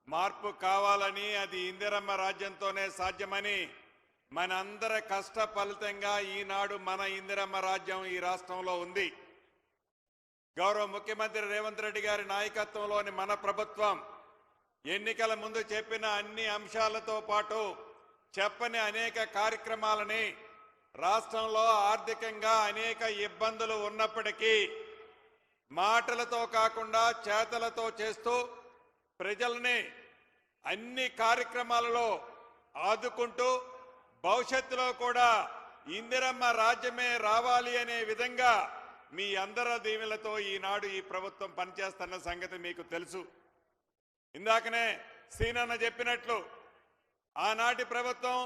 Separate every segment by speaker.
Speaker 1: మార్పు కావాలని అది ఇందిరమ్మ రాజ్యంతోనే సాధ్యమని మనందరి కష్ట ఫలితంగా ఈనాడు మన ఇందిరమ్మ రాజ్యం ఈ రాష్ట్రంలో ఉంది. గౌరవ ముఖ్యమంత్రి రేవంత్ రెడ్డి గారి నాయకత్వంలోని మన ప్రభుత్వం ఎన్నికల ముందు చెప్పిన అన్ని అంశాలతో పాటు చెప్పని అనేక కార్యక్రమాలని రాష్ట్రంలో ఆర్థికంగా అనేక ఇబ్బందులు ఉన్నప్పటికీ మాటలతో కాకుండా చేతలతో చేస్తూ ప్రజల్ని అన్ని కార్యక్రమాలలో ఆదుకుంటూ భవిష్యత్తులో కూడా ఇందిరమ్మ రాజ్యమే రావాలి అనే విధంగా మీ అందరి దీవెనలతో ఈనాడు ఈ ప్రభుత్వం పనిచేస్తున్న సంగతి మీకు తెలుసు. ఇందాకనే సీనన్న చెప్పినట్లు ఆనాటి ప్రభుత్వం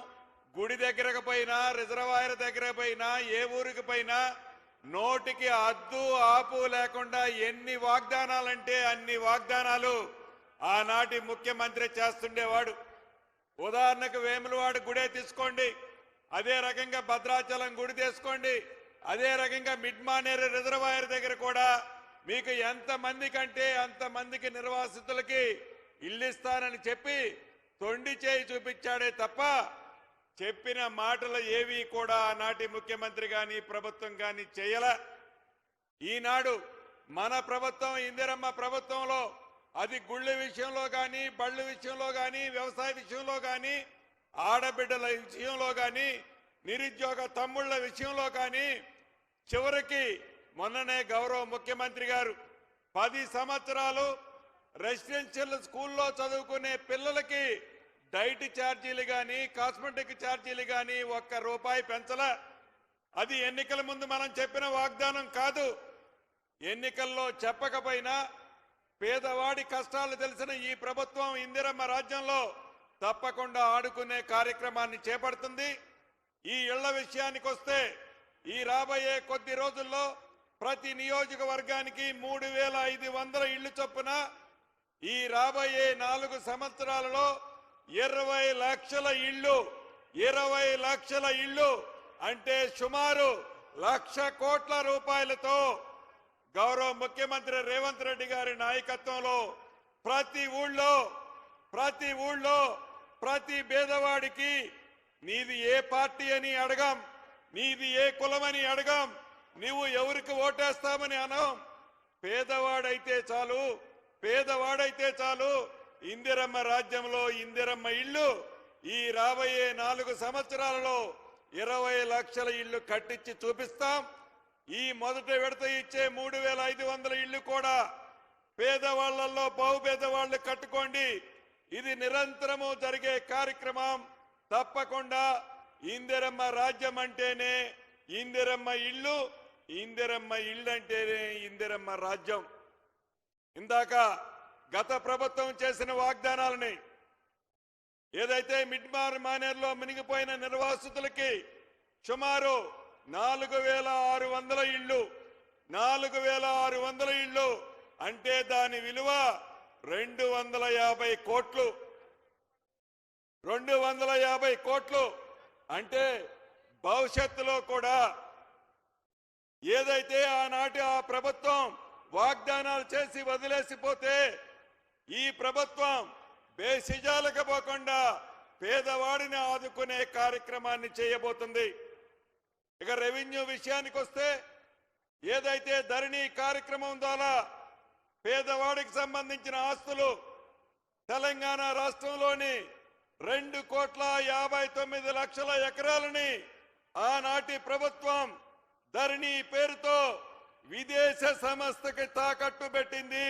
Speaker 1: గుడి దగ్గరకు పోయినా రిజర్వాయర్ దగ్గరకు పోయినా ఏ ఊరికి పోయినా నోటికి అద్దు ఆపు లేకుండా ఎన్ని వాగ్దానాలంటే అన్ని వాగ్దానాలు ఆనాటి ముఖ్యమంత్రి చేస్తుండేవాడు. ఉదాహరణకు వేములవాడ గుడే తీసుకోండి, అదే రకంగా భద్రాచలం గుడి తీసుకోండి, అదే రకంగా మిడ్ మానేరు రిజర్వాయర్ దగ్గర కూడా మీకు ఎంతమంది కంటే అంతమందికి నిర్వాసితులకి ఇల్లు ఇస్తానని చెప్పి తొండి చేయి చూపించాడే తప్ప చెప్పిన మాటలు ఏవి కూడా ఆనాటి ముఖ్యమంత్రి గాని ప్రభుత్వం గాని చేయలే. ఈనాడు మన ప్రభుత్వం ఇందిరమ్మ ప్రభుత్వంలో అది గుళ్ళ విషయంలో కానీ బళ్ళ విషయంలో కానీ వ్యవసాయ విషయంలో కానీ ఆడబిడ్డల విషయంలో కానీ నిరుద్యోగ తమ్ముళ్ల విషయంలో కానీ చివరికి మొన్ననే గౌరవ ముఖ్యమంత్రి గారు 10 సంవత్సరాలు రెసిడెన్షియల్ స్కూల్లో చదువుకునే పిల్లలకి డైట్ ఛార్జీలు కానీ కాస్మెటిక్ ఛార్జీలు కానీ ₹1 పెంచల. అది ఎన్నికల ముందు మనం చెప్పిన వాగ్దానం కాదు. ఎన్నికల్లో చెప్పకపోయినా పేదవాడి కష్టాలు తెలిసిన ఈ ప్రభుత్వం ఇందిరమ్మ రాజ్యంలో తప్పకుండా ఆడుకునే కార్యక్రమాన్ని చేపడుతుంది. ఈ ఇళ్ల విషయానికి వస్తే ఈ రాబోయే కొద్ది రోజుల్లో ప్రతి నియోజకవర్గానికి 3500 ఇళ్లు చొప్పున ఈ రాబోయే 4 సంవత్సరాలలో 20 లక్షల ఇళ్లు 20 లక్షల ఇళ్లు అంటే సుమారు ₹1,00,000 కోట్ల గౌరవ ముఖ్యమంత్రి రేవంత్ రెడ్డి గారి నాయకత్వంలో ప్రతి ఊళ్ళో ప్రతి పేదవాడికి నీది ఏ పార్టీ అని అడగం, నీది ఏ కులమని అడగం, నీవు ఎవరికి ఓటేస్తామని అనం. పేదవాడైతే చాలు ఇందిరమ్మ రాజ్యంలో ఇందిరమ్మ ఇల్లు ఈ రాబోయే 4 సంవత్సరాలలో 20 లక్షల ఇళ్లు కట్టించి చూపిస్తాం. ఈ మొదటి విడత ఇచ్చే 3500 ఇళ్లు కూడా పేదవాళ్లలో బహుపేదవాళ్లు కట్టుకోండి. ఇది నిరంతరము జరిగే కార్యక్రమం. తప్పకుండా ఇందిరమ్మ రాజ్యం అంటేనే ఇందిరమ్మ ఇల్లు, ఇందిరమ్మ ఇల్లు అంటేనే ఇందిరమ్మ రాజ్యం. ఇందాక గత ప్రభుత్వం చేసిన వాగ్దానాలని ఏదైతే మిడ్ మానేరులో మునిగిపోయిన నిర్వాసితులకి సుమారు 4600 ఇళ్లు 4600 ఇళ్లు అంటే దాని విలువ 250 కోట్లు 250 కోట్లు అంటే భవిష్యత్తులో కూడా ఏదైతే ఆనాటి ఆ ప్రభుత్వం వాగ్దానాలు చేసి వదిలేసిపోతే ఈ ప్రభుత్వం బేసిజాలకు పోకుండా పేదవాడిని ఆదుకునే కార్యక్రమాన్ని చేయబోతుంది. ఇక రెవెన్యూ విషయానికి వస్తే ఏదైతే ధరణి కార్యక్రమం ద్వారా పేదవాడికి సంబంధించిన ఆస్తులు తెలంగాణ రాష్ట్రంలోని 2,59,00,000 ఎకరాలని ఆనాటి ప్రభుత్వం ధరణి పేరుతో విదేశ సంస్థకి తాకట్టు పెట్టింది.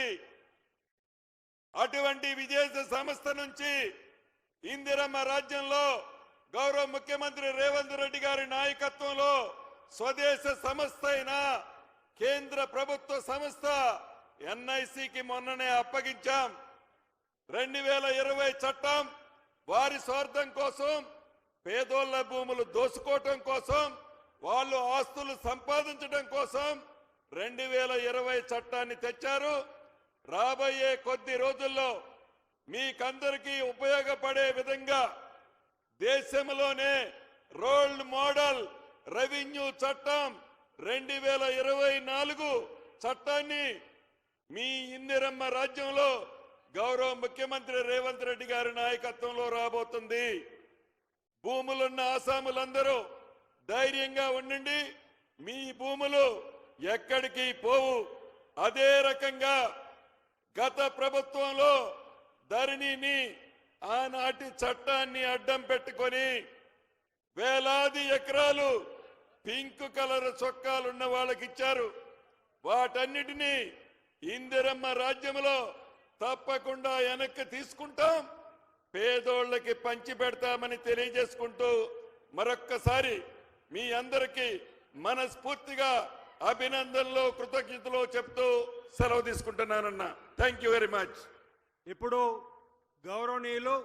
Speaker 1: అటువంటి విదేశ సంస్థ నుంచి ఇందిరమ్మ రాజ్యంలో గౌరవ ముఖ్యమంత్రి రేవంత్ రెడ్డి గారి నాయకత్వంలో స్వదేశ సంస్థ అయిన కేంద్ర ప్రభుత్వ సంస్థ ఎన్ఐసికి మొన్ననే అప్పగించాం. 2020 చట్టం వారి స్వార్థం కోసం పేదోళ్ల భూములు దోసుకోవటం కోసం వాళ్ళు ఆస్తులు సంపాదించడం కోసం 2020 చట్టాన్ని తెచ్చారు. రాబోయే కొద్ది రోజుల్లో మీకందరికీ ఉపయోగపడే విధంగా దేశంలోనే రోల్ మోడల్ రెవెన్యూ చట్టం 2024 చట్టాన్ని మీ ఇందిరమ్మ రాజ్యంలో గౌరవ ముఖ్యమంత్రి రేవంత్ రెడ్డి గారి నాయకత్వంలో రాబోతుంది. భూములున్న ఆసాములందరూ ధైర్యంగా ఉండండి. మీ భూములు ఎక్కడికి పోవు. అదే రకంగా గత ప్రభుత్వంలో ధరణిని ఆనాటి చట్టాన్ని అడ్డం పెట్టుకొని వేలాది ఎకరాలు పింక్ కలర్ చొక్కాలున్న వాళ్ళకి ఇచ్చారు. వాటన్నిటినీ ఇందిరమ్మ రాజ్యంలో తప్పకుండా వెనక్కి తీసుకుంటాం, పేదోళ్ళకి పంచి పెడతామని తెలియజేసుకుంటూ మరొక్కసారి మీ అందరికీ మనస్ఫూర్తిగా అభినందనలు కృతజ్ఞతలు చెప్తూ సెలవు తీసుకుంటున్నానన్నా. Thank you very much.
Speaker 2: ఇప్పుడు గౌరవనీయులు